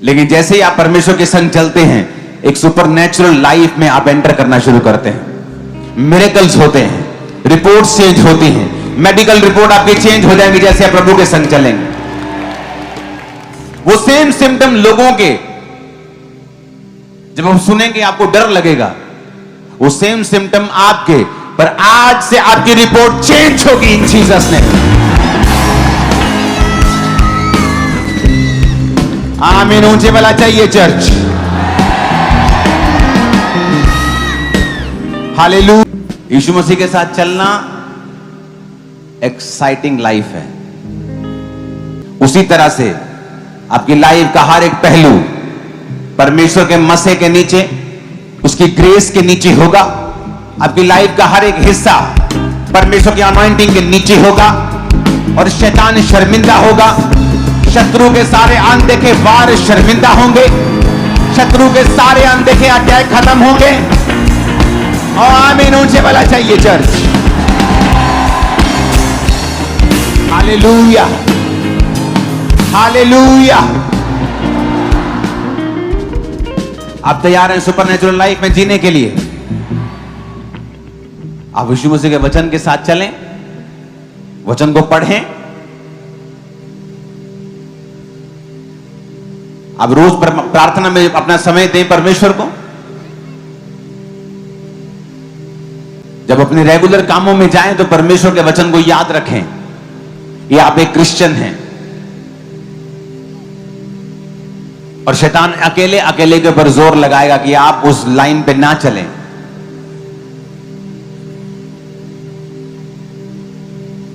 लेकिन जैसे ही आप परमेश्वर के संग चलते हैं, एक सुपरनैचुरल लाइफ में आप एंटर करना शुरू करते हैं। मिरेकल्स होते हैं, रिपोर्ट्स चेंज होती हैं, मेडिकल रिपोर्ट आपकी चेंज हो जाएंगी जैसे आप प्रभु के संग चलेंगे। वो सेम सिम्टम लोगों के जब हम सुनेंगे आपको डर लगेगा, वो सेम सिम्टम आपके, पर आज से आपकी रिपोर्ट चेंज होगी इन जीसस ने। आमीन। ऊंचे वाला चाहिए चर्च। हालेलुया। यीशु मसीह के साथ चलना एक्साइटिंग लाइफ है। उसी तरह से आपकी लाइफ का हर एक पहलू परमेश्वर के मसे के नीचे, उसकी ग्रेस के नीचे होगा। आपकी लाइफ का हर एक हिस्सा परमेश्वर की अनॉइंटिंग के नीचे होगा और शैतान शर्मिंदा होगा। शत्रु के सारे अनदेखे वार शर्मिंदा होंगे। शत्रु के सारे अनदेखे अटैक खत्म होंगे। और आमीन। ऊंचे वाला चाहिए चर्च। Hallelujah, hallelujah. आप तैयार हैं सुपरनेचुरल लाइफ में जीने के लिए? आप यीशु मसीह के वचन के साथ चलें, वचन को पढ़ें। आप रोज प्रार्थना में अपना समय दें परमेश्वर को। जब अपने रेगुलर कामों में जाएं तो परमेश्वर के वचन को याद रखें कि आप एक क्रिश्चियन हैं। और शैतान अकेले अकेले के ऊपर जोर लगाएगा कि आप उस लाइन पे ना चलें।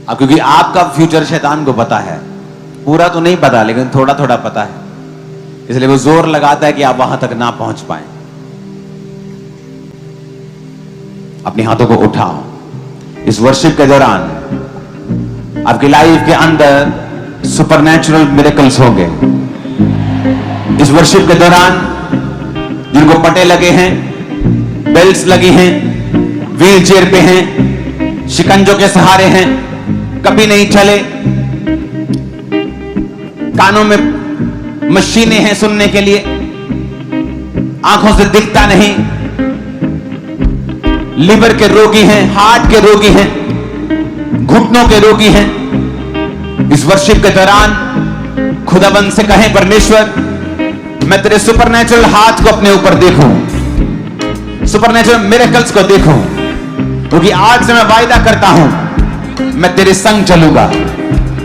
अब क्योंकि आपका फ्यूचर शैतान को पता है, पूरा तो नहीं पता लेकिन थोड़ा थोड़ा पता है, इसलिए वो जोर लगाता है कि आप वहां तक ना पहुंच पाए। अपने हाथों को उठाओ। इस वर्शिप के दौरान आपकी लाइफ के अंदर सुपरनैचुरल मिरेकल्स होंगे। इस वर्शिप के दौरान जिनको पटे लगे हैं, बेल्ट्स लगी हैं, व्हील चेयर पे हैं, शिकंजों के सहारे हैं, कभी नहीं चले, कानों में मशीनें हैं सुनने के लिए, आंखों से दिखता नहीं, लिवर के रोगी हैं, हार्ट के रोगी हैं, घुटनों के रोगी हैं। इस वर्शिप के दौरान खुदाबंद से कहें, परमेश्वर मैं तेरे सुपरनैचुरल हाथ को अपने ऊपर देखूं, सुपरनैचुरल मिरेकल्स को देखूं, क्योंकि आज से मैं वायदा करता हूं मैं तेरे संग चलूंगा।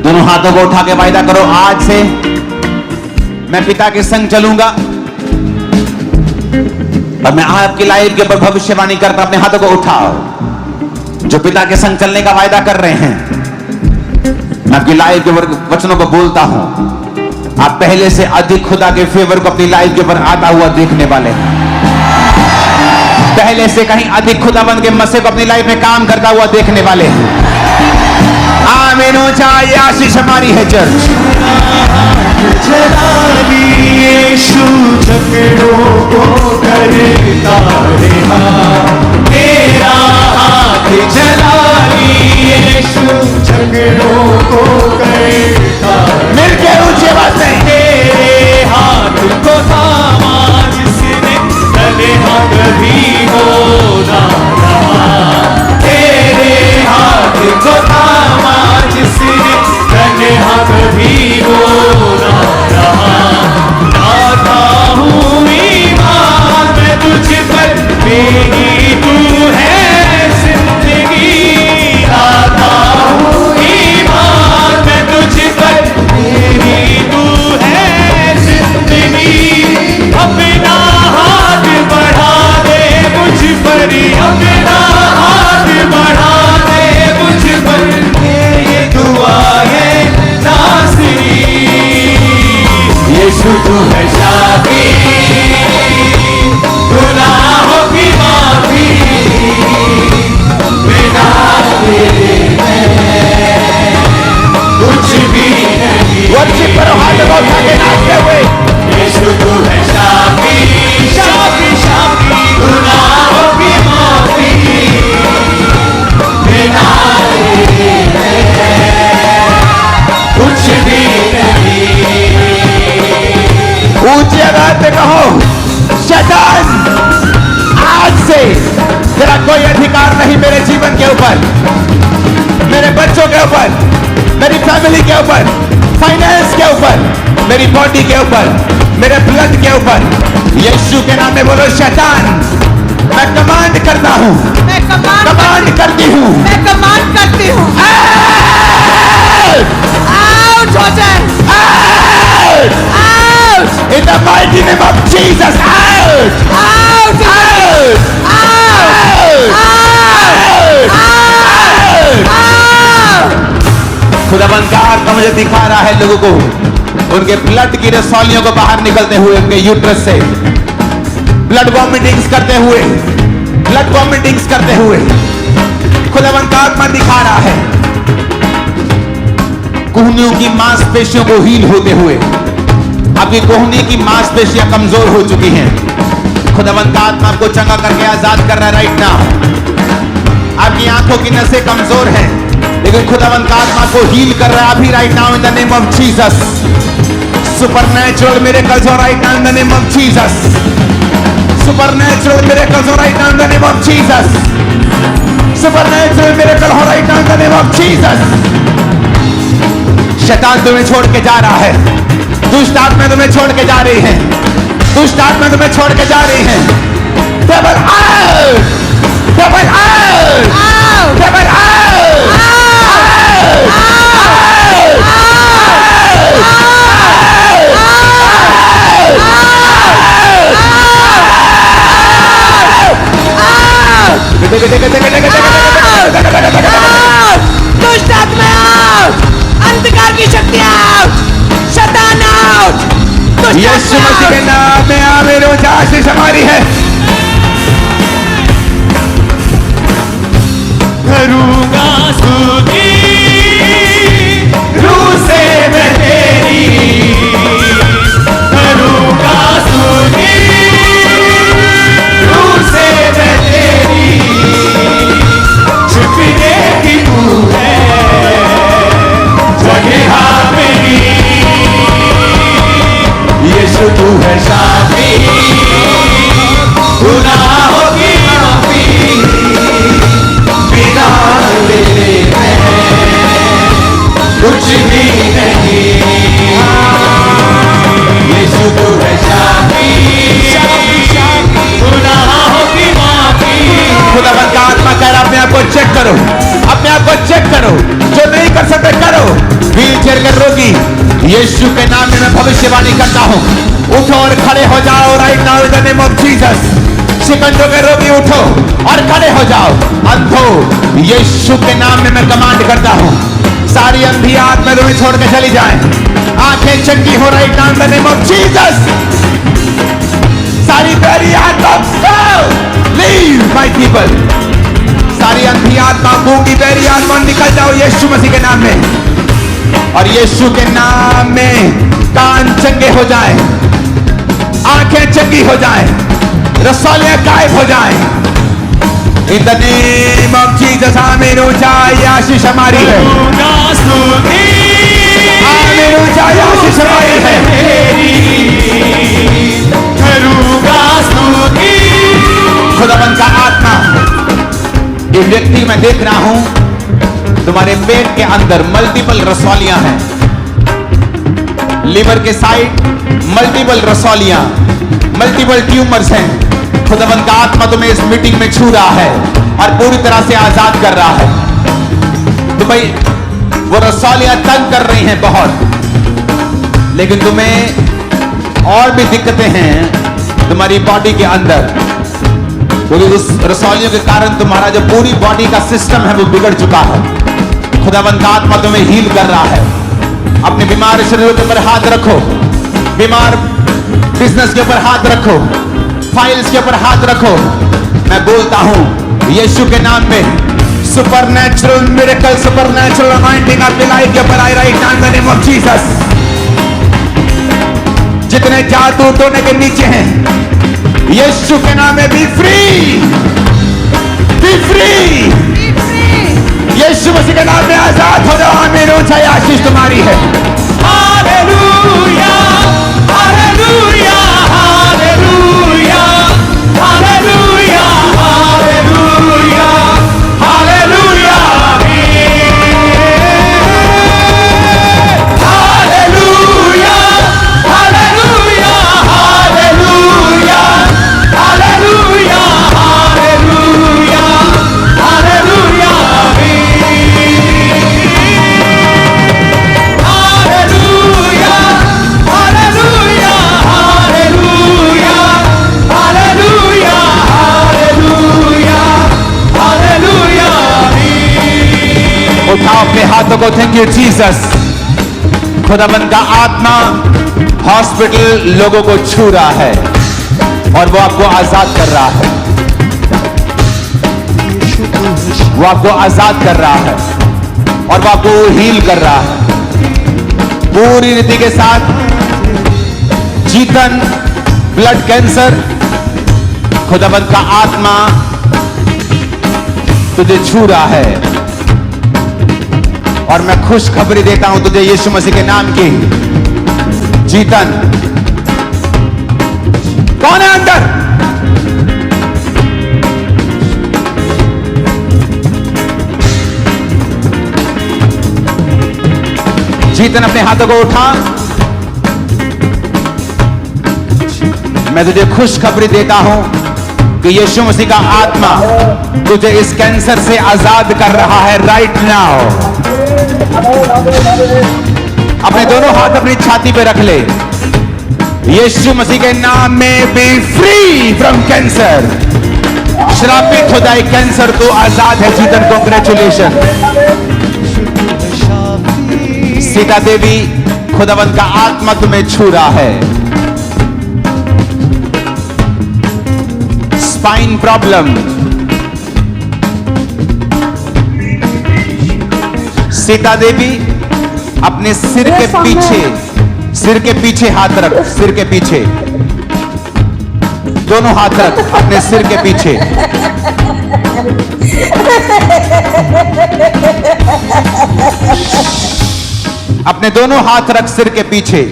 दोनों हाथों को उठा के वायदा करो, आज से मैं पिता के संग चलूंगा। और मैं आपकी लाइफ के ऊपर भविष्यवाणी करता, अपने हाथों को उठाओ। जो पिता के संग चलने का वायदा कर रहे हैं, मैं आपकी लाइफ के ऊपर वचनों को बोलता हूं। आप पहले से अधिक खुदा के फेवर को अपनी लाइफ के ऊपर आता हुआ देखने वाले हैं। पहले से कहीं अधिक खुदाबंद के मसे को अपनी लाइफ में काम करता हुआ देखने वाले हैं। आमीन। चाहिए आशीष हमारी है चर्च। यीशु झगड़ों को करता रहा, तेरा हाथ चला यीशु झगड़ों को करता। मिलके ऊंचे बात नहीं। तेरे हाथ को थामा जिसने, तले हाथ भी होना रहा। तेरे हाथ को थामा जिसने, तले हाथ भी हो ऊंची आवाज में कहो, शैतान आज से तेरा कोई अधिकार नहीं मेरे जीवन के ऊपर, मेरे बच्चों के ऊपर, मेरी फैमिली के ऊपर, फाइनेंस के ऊपर, मेरी बॉडी के ऊपर, मेरे ब्लड के ऊपर। यीशु के नाम में बोलो, शैतान मैं कमांड करता हूं, मैं कमांड करती हूं, मैं कमांड करती हूँ, आउट हो जाए, out, in the mighty name of Jesus, out, out, out, out, out, out. खुदावंद का आत्मा मुझे दिखा रहा है लोगों को उनके ब्लड की रसौलियों को बाहर निकलते हुए, उनके यूट्रस से ब्लड वॉमिटिंग्स करते हुए, ब्लड वॉमिटिंग्स करते हुए खुदावंद का आत्मा दिखा रहा है। कोहनियों की मांसपेशियों को हील होते हुए, आपकी कोहनी की मांसपेशियां कमजोर हो चुकी हैं, खुदावंद का आत्मा आपको चंगा करके आजाद कर रहा है राइट नाउ। आपकी आंखों की नसें कमजोर हैं, लेकिन खुदावंद का आत्मा को हील कर रहा है अभी right now in the name of Jesus. Supernatural miracles हो right now in the name of Jesus. Supernatural miracles हो right now in the name of Jesus. Supernatural miracle हो right now in the name of Jesus. शैतान तुम्हें छोड़ के जा रहा है, दुष्ट आत्मा तुम्हें छोड़ के जा रही है, दुष्ट आत्मा तुम्हें छोड़ के जा रही है। Devil out, devil out, devil out, दुष्ट आत्मा आउट, अंधकार की शक्तियां आउट, शैतान आउट, दुष्ट यीशु आत्मा मसीह के आउट। नाम में आमीन। रोज आशीष हमारी है। करूंगा स्तुति रूह से मैं तेरी, करूंगा स्तुति रूह से मैं तेरी, छुपने की तू है जगह मेरी, यीशु तू है शाफी, गुनाहों की माफी, बिना तेरे मैं कुछ भी नहीं, यीशु तू है शाफी, गुनाहों की माफी। खुदावंद का आत्मा कह रहा है अपने आप को चेक करो, अपने आप को चेक करो, जो नहीं कर सकते करो। व्हील चेयर के रोगी यीशु के नाम में मैं भविष्यवाणी करता हूं, उठो और खड़े हो जाओ right now in the name of Jesus. शिकंजों के रोगी उठो और खड़े हो जाओ। अंधो यीशु के नाम में मैं कमांड करता हूं, सारी अंधी आत्मा तुम्हें छोड़ के चली जाए। आंखें चंगी हो right now in the name of Jesus. सारी बहरी आत्मा लीव माय पीपल, सारी अंधी आत्मा, गूंगी बहरी आत्मा निकल जाओ यीशु मसीह के नाम में। और यीशु के नाम में कान चंगे हो जाए, आंखें चंगी हो जाए, रसौलियां गायब हो जाए। इन द नेम ऑफ जीसस आमीन। ऊंचाई आशीष हमारी है, करूंगा स्तुति आमीन। ऊंचाई आशीष हमारी है। करूंगा स्तुति। खुदावंद का आत्मा, एक व्यक्ति मैं देख रहा हूं तुम्हारे पेट के अंदर मल्टीपल रसौलियां हैं, लिवर के साइड मल्टीपल रसौलियां, मल्टीपल ट्यूमर्स हैं। खुदावंद का आत्मा तुम्हें इस मीटिंग में छू रहा है और पूरी तरह से आजाद कर रहा है। तो भाई वो रसौलियां तंग कर रही हैं बहुत, लेकिन तुम्हें और भी दिक्कतें हैं तुम्हारी बॉडी के अंदर, क्योंकि उस रसौलियों के कारण तुम्हारा जो पूरी बॉडी का सिस्टम है वो बिगड़ चुका है। खुदावंद का आत्मा तुम्हें हील कर रहा है। अपने बीमार शरीरों के ऊपर हाथ रखो, बीमार बिजनेस के ऊपर हाथ रखो, फाइल्स के ऊपर हाथ रखो। मैं बोलता हूं यीशु के नाम में सुपरनैचुरल मिरेकल, सुपरनैचुरल अनॉइंटिंग आपकी लाइफ के ऊपर आई right now in the name of Jesus. जितने जादू टोने के नीचे हैं यीशु के नाम में बी फ्री, बी फ्री। यीशु मसीह के नाम में आजाद हो जाओ। आमीन। ऊंचाई आशीष तुम्हारी है। Hallelujah, hallelujah. को थैंक यू जीसस। खुदाबंद का आत्मा हॉस्पिटल लोगों को छू रहा है और वो आपको आजाद कर रहा है, वो आपको आजाद कर रहा है और वो आपको हील कर रहा है पूरी रीति के साथ। जीतन ब्लड कैंसर, खुदाबंद का आत्मा तुझे छू रहा है और मैं खुशखबरी देता हूं तुझे यीशु मसीह के नाम की। जीतन कौन है अंदर? जीतन अपने हाथों को उठा। मैं तुझे खुशखबरी देता हूं कि यीशु मसीह का आत्मा तुझे इस कैंसर से आजाद कर रहा है राइट नाउ। अपने दोनों हाथ अपनी छाती पे रख ले। यीशु मसीह के नाम में बी फ्री फ्रॉम कैंसर। श्रापित हो जाए कैंसर, तो आजाद है जीतन। कांग्रेचुलेशन। सीता देवी, खुदावंत का आत्मा तुम्हें छू रहा है। स्पाइन प्रॉब्लम, सीता देवी अपने सिर के पीछे हाथ रख। सिर के पीछे दोनों हाथ रख अपने सिर के पीछे। अपने दोनों हाथ रख सिर के पीछे।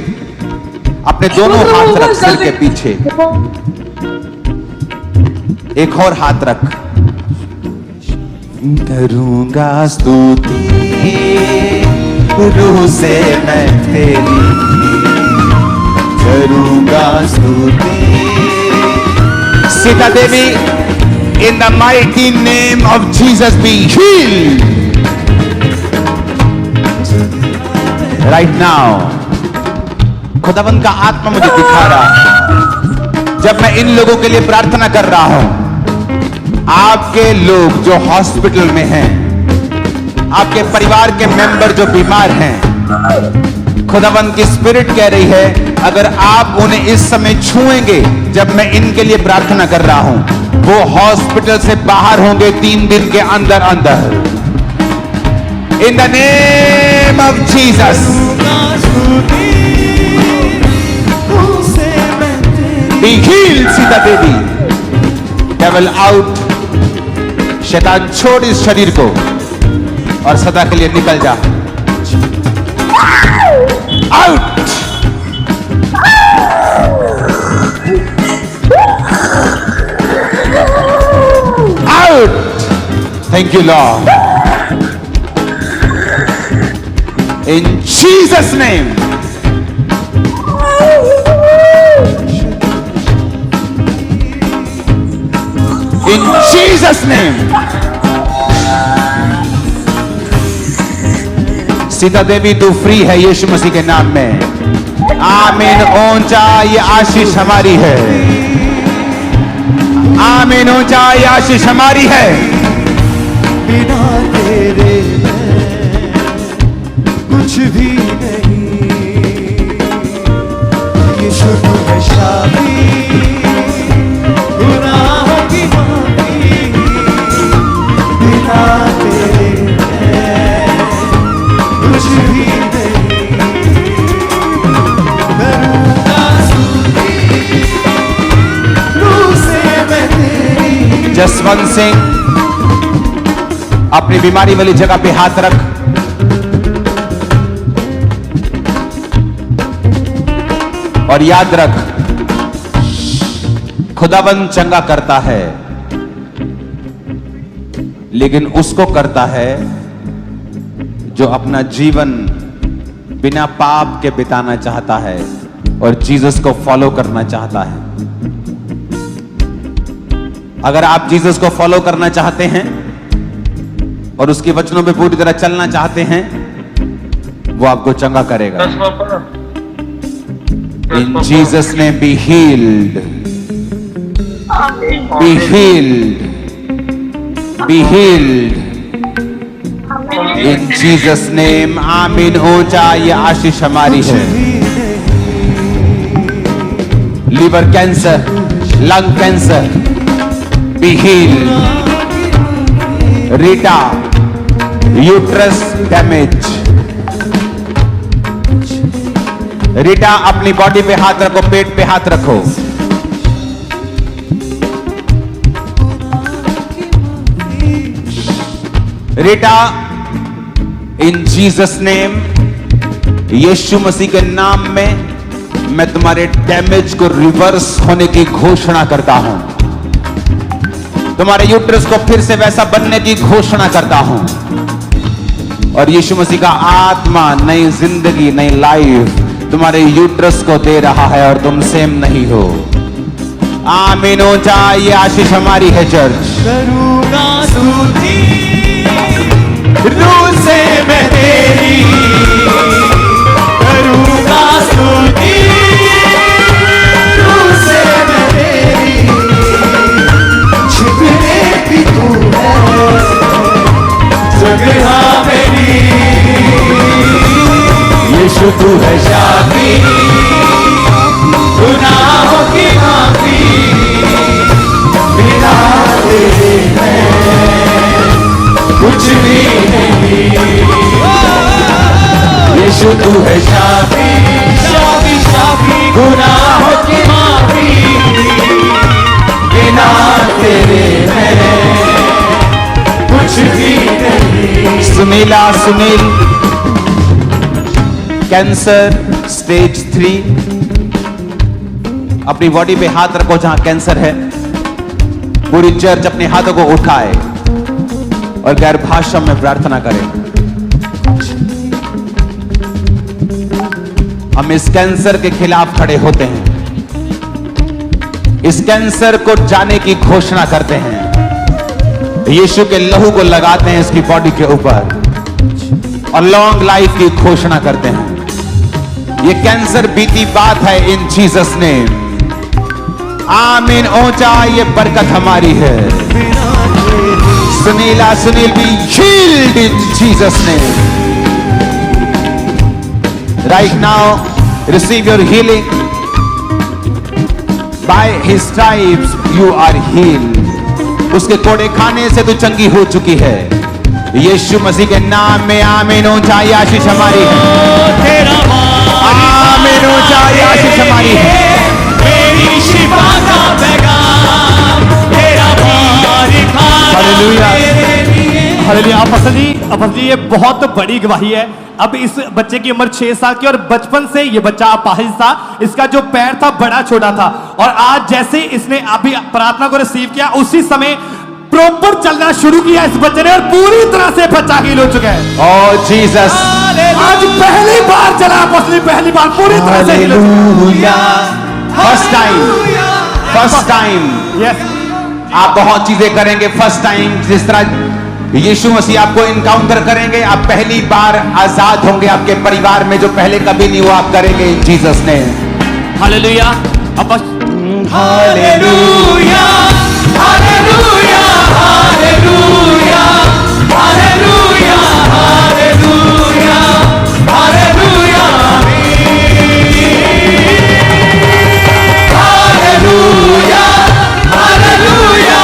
अपने दोनों हाथ रख सिर के पीछे। एक और हाथ रख। करूंगा स्तुति रूह से मैं तेरी, करूंगा स्तुति। Sita Devi, in the mighty name of Jesus be healed right now. खुदावंत का आत्मा मुझे दिखा रहा है जब मैं इन लोगों के लिए प्रार्थना कर रहा हूं। आपके लोग जो हॉस्पिटल में हैं, आपके परिवार के मेंबर जो बीमार हैं, खुदावंत की स्पिरिट कह रही है अगर आप उन्हें इस समय छुएंगे जब मैं इनके लिए प्रार्थना कर रहा हूं, वो हॉस्पिटल से बाहर होंगे 3 दिन के अंदर अंदर। इन the name of Jesus be heeled Sita Devi. Devil out. शैतान छोड़ इस शरीर को और सदा के लिए निकल जा। Out. Out. Thank you Lord. In Jesus name. In Jesus' name. Sita Devi तू फ्री है यीशु मसीह के नाम में। आमीन। ऊंचा ये आशीष हमारी है। आमीन। ऊंचा ये आशीष हमारी है। बिना तेरे कुछ भी नहीं। यीशु तू है शादी, गुनाहों की माफी। बिना तेरे कुछ भी नहीं। करूंगा स्तुति रूह से मैं तेरी। जसवंत सिंह, अपनी बीमारी वाली जगह पे हाथ रख। और याद रख, खुदाबंद चंगा करता है, लेकिन उसको करता है जो अपना जीवन बिना पाप के बिताना चाहता है और जीसस को फॉलो करना चाहता है। अगर आप जीसस को फॉलो करना चाहते हैं और उसके वचनों पे पूरी तरह चलना चाहते हैं, वो आपको चंगा करेगा। In Jesus' name be healed. Be healed. Be healed. In Jesus name amen. ऊंचा ये आशीष हमारी है। Liver cancer, lung cancer be healed. Rita, uterus damage. Rita अपनी बॉडी पे हाथ रखो, पेट पे हाथ रखो। रीटा, इन जीसस नेम, यीशु मसीह के नाम में मैं तुम्हारे डैमेज को रिवर्स होने की घोषणा करता हूं। तुम्हारे यूट्रस को फिर से वैसा बनने की घोषणा करता हूं। और यीशु मसीह का आत्मा नई जिंदगी, नई लाइफ तुम्हारे यूट्रस को दे रहा है और तुम सेम नहीं हो। आमीन। ऊंचा ये आशीष हमारी है चर्च। करूँगा स्तुति रूह से मैं तेरी, करूँगा स्तुति रूह से मैं तेरी। छिपने की तू है जगह मेरी, यीशु तू है शाफी, गुनाहों की माफी बिना तेरे मैं कुछ भी नहीं। यीशु तू है शाफी, शाफी शाफी, गुनाहों की माफी बिना तेरे मैं कुछ भी नहीं। Sunila, Sunil, cancer stage 3। अपनी बॉडी पे हाथ रखो जहां कैंसर है। पूरी चर्च अपने हाथों को उठाए और गैर भाषा में प्रार्थना करें। हम इस कैंसर के खिलाफ खड़े होते हैं। इस कैंसर को जाने की घोषणा करते हैं। यीशु के लहू को लगाते हैं इसकी बॉडी के ऊपर और लॉन्ग लाइफ की घोषणा करते हैं। ये कैंसर बीती बात है इन जीसस नेम। आमीन। ऊंचा ये बरकत हमारी है। Sunila, Sunil be healed in Jesus name. Right now receive your healing. By his stripes you are healed. उसके कोड़े खाने से तू चंगी हो चुकी है। यीशु मसीह के नाम में आमीन। ऊंचा ये आशीष हमारी है। आमीन। ऊंचा ये आशीष हमारी है। मेरी शिफा का पैगाम तेरा भारी खाना हालेलुया। मेरे लिए। हालेलुया। अफसल जी ये बहुत बड़ी गवाही है। अब इस बच्चे की उम्र 6 साल की और बचपन से ये बच्चा अपाहिज था। इसका जो पैर था बड़ा छोटा था और आज जैसे इसने अभी प्रार्थना को रिसीव किया उसी समय प्रॉपर चलना शुरू किया इस बच्चे ने और पूरी तरह से बच्चा हील हो चुका है। ओ जीसस। आज पहली बार चला अपोस्टली, पहली बार पूरी तरह से हील हो चुका है। First time, first time yes. आप बहुत चीजें करेंगे। फर्स्ट टाइम जिस तरह यीशु मसीह आपको इनकाउंटर करेंगे, आप पहली बार आजाद होंगे। आपके परिवार में जो पहले कभी नहीं हुआ आप करेंगे इन जीसस ने। Hallelujah. Hallelujah, hallelujah, hallelujah, hallelujah, hallelujah, hallelujah, hallelujah, hallelujah,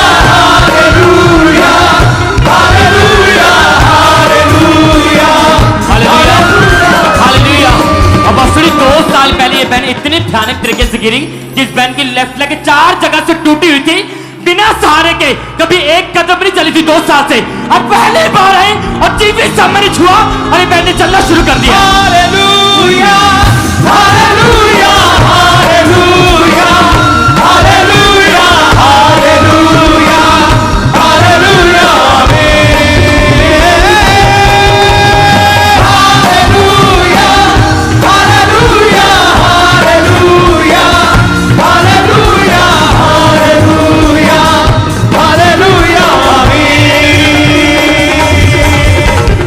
hallelujah, hallelujah, hallelujah, hallelujah. अपोस्टली 2 साल पहले ये बहन इतनी भयानक तरीके से गिरी कि इस बहन की लेफ्ट लेग 4 जगह से टूटी हुई थी बिना सहारे के। कभी एक कदम नहीं चली थी 2 साल से। अब पहली बार आई और टीवी सामने छुआ और ये बहन ने चलना शुरू कर दिया। Hallelujah, hallelujah, hallelujah, hallelujah, hallelujah, hallelujah, hallelujah, hallelujah, hallelujah, hallelujah, hallelujah,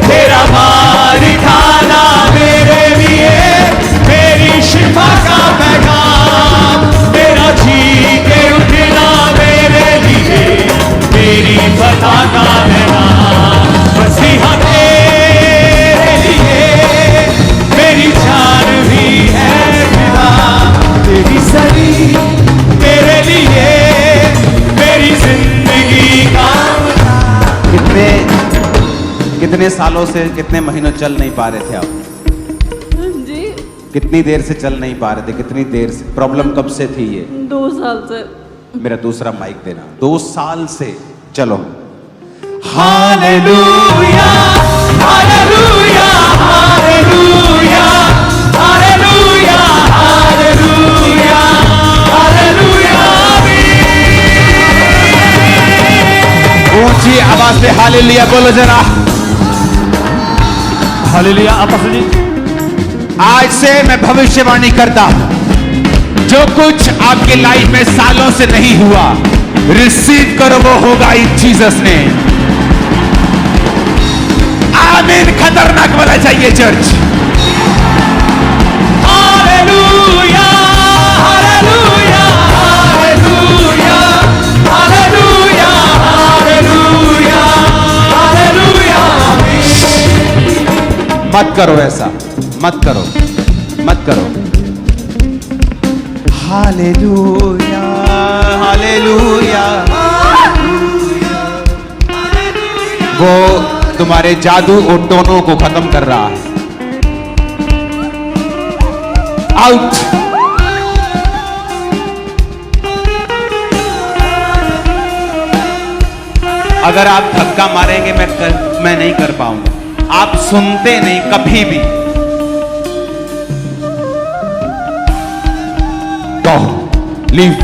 तेरा भारी खाना मेरे लिए, मेरी शिफा का कितने सालों से, कितने महीनों चल नहीं पा रहे थे आप? जी कितनी देर से चल नहीं पा रहे थे? कितनी देर से? प्रॉब्लम कब से थी ये? 2 साल से। मेरा दूसरा माइक देना। 2 साल से। चलो। Hallelujah hallelujah hallelujah hallelujah hallelujah hallelujah. ऊंची आवाज से हालेलुया बोलो जरा। हालेलुया। अपोस्टल जी आज से मैं भविष्यवाणी करता हूं, जो कुछ आपकी लाइफ में सालों से नहीं हुआ, रिसीव करो, वो होगा इन जीसस ने। आमीन। खतरनाक वाला चाहिए church. Hallelujah hallelujah hallelujah hallelujah hallelujah hallelujah. मत करो ऐसा, मत करो, मत करो। Hallelujah hallelujah. वो तुम्हारे जादू और टोनों को खत्म कर रहा है। आउट। अगर आप धक्का मारेंगे मैं नहीं कर पाऊंगा। आप सुनते नहीं कभी भी। Go. Leave.